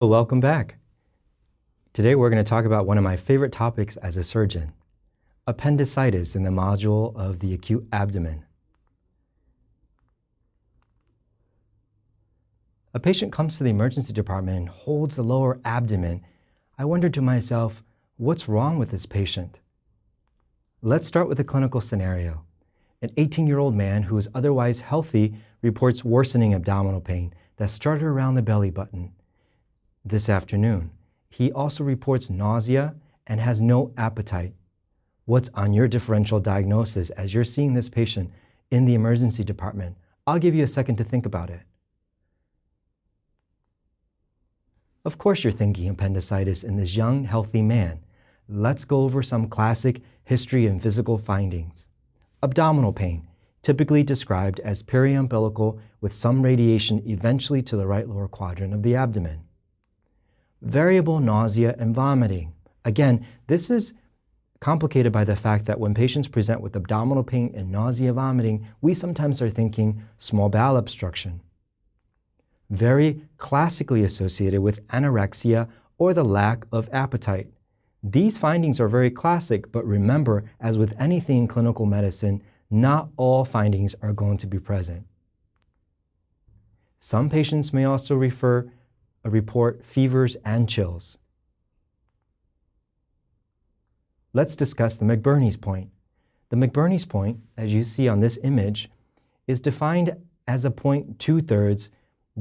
Welcome back. Today we're going to talk about one of my favorite topics as a surgeon, appendicitis in the module of the acute abdomen. A patient comes to the emergency department and holds the lower abdomen. I wondered to myself, what's wrong with this patient? Let's start with a clinical scenario. An 18-year-old man who is otherwise healthy reports worsening abdominal pain that started around the belly button this afternoon. He also reports nausea and has no appetite. What's on your differential diagnosis as you're seeing this patient in the emergency department? I'll give you a second to think about it. Of course you're thinking appendicitis in this young, healthy man. Let's go over some classic history and physical findings. Abdominal pain, typically described as periumbilical with some radiation eventually to the right lower quadrant of the abdomen. Variable nausea and vomiting. Again, this is complicated by the fact that when patients present with abdominal pain and nausea vomiting, we sometimes are thinking small bowel obstruction. Very classically associated with anorexia or the lack of appetite. These findings are very classic, but remember, as with anything in clinical medicine, not all findings are going to be present. Some patients may also report fevers and chills. Let's discuss the McBurney's point. The McBurney's point, as you see on this image, is defined as a point 2/3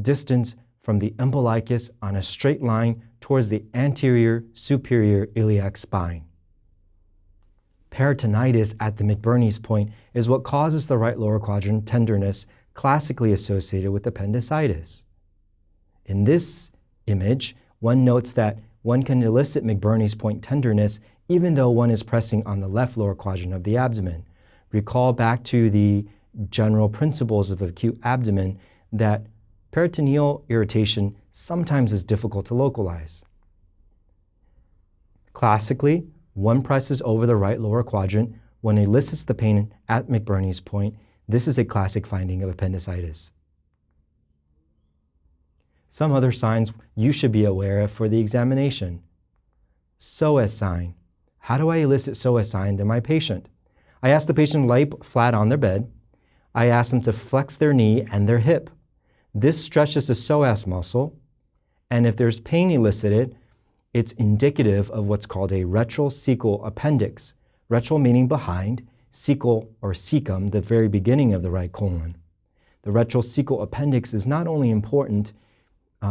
distance from the umbilicus on a straight line towards the anterior superior iliac spine. Peritonitis at the McBurney's point is what causes the right lower quadrant tenderness classically associated with appendicitis. In this image, one notes that one can elicit McBurney's point tenderness even though one is pressing on the left lower quadrant of the abdomen. Recall back to the general principles of acute abdomen that peritoneal irritation sometimes is difficult to localize. Classically, one presses over the right lower quadrant when it elicits the pain at McBurney's point. This is a classic finding of appendicitis. Some other signs you should be aware of for the examination. psoas sign. How do I elicit psoas sign to my patient? I ask the patient to lie flat on their bed. I ask them to flex their knee and their hip. This stretches the psoas muscle, and if there's pain elicited, it's indicative of what's called a retrocecal appendix. Retral meaning behind, cecal or cecum, the very beginning of the right colon. The retrocecal appendix is not only important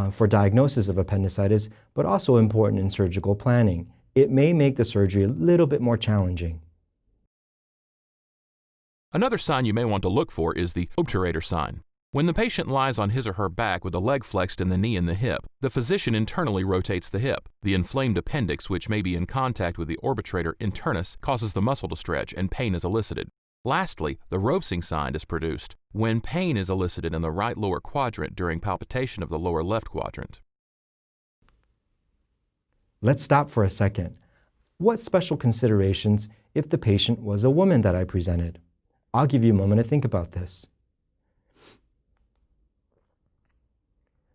for diagnosis of appendicitis, but also important in surgical planning. It may make the surgery a little bit more challenging. Another sign you may want to look for is the obturator sign. When the patient lies on his or her back with the leg flexed and the knee in the hip, the physician internally rotates the hip. The inflamed appendix, which may be in contact with the obturator internus, causes the muscle to stretch and pain is elicited. Lastly, the Rovsing sign is produced when pain is elicited in the right lower quadrant during palpitation of the lower left quadrant. Let's stop for a second. What special considerations if the patient was a woman that I presented? I'll give you a moment to think about this.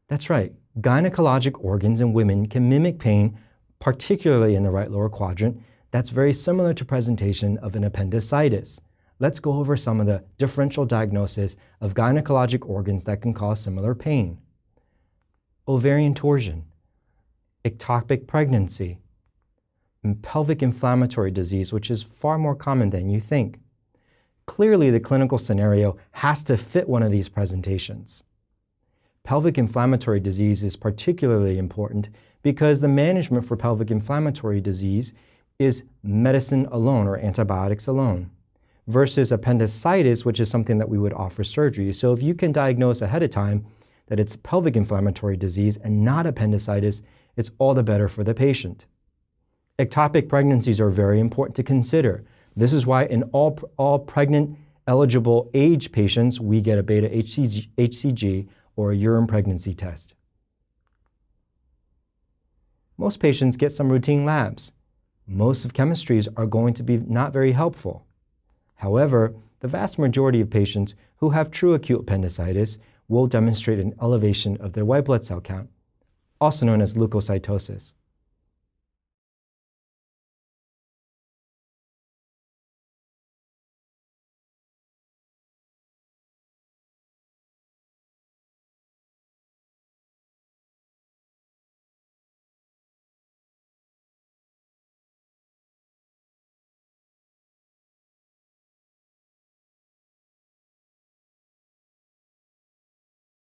That's right, gynecologic organs in women can mimic pain, particularly in the right lower quadrant. That's very similar to presentation of an appendicitis. Let's go over some of the differential diagnosis of gynecologic organs that can cause similar pain. Ovarian torsion, ectopic pregnancy, and pelvic inflammatory disease, which is far more common than you think. Clearly, the clinical scenario has to fit one of these presentations. Pelvic inflammatory disease is particularly important because the management for pelvic inflammatory disease is medicine alone or antibiotics alone versus appendicitis, which is something that we would offer surgery. So if you can diagnose ahead of time that it's pelvic inflammatory disease and not appendicitis, it's all the better for the patient. Ectopic pregnancies are very important to consider. This is why in all pregnant eligible age patients, we get a beta HCG or a urine pregnancy test. Most patients get some routine labs. Most of chemistries are going to be not very helpful. However, the vast majority of patients who have true acute appendicitis will demonstrate an elevation of their white blood cell count. also known as leukocytosis.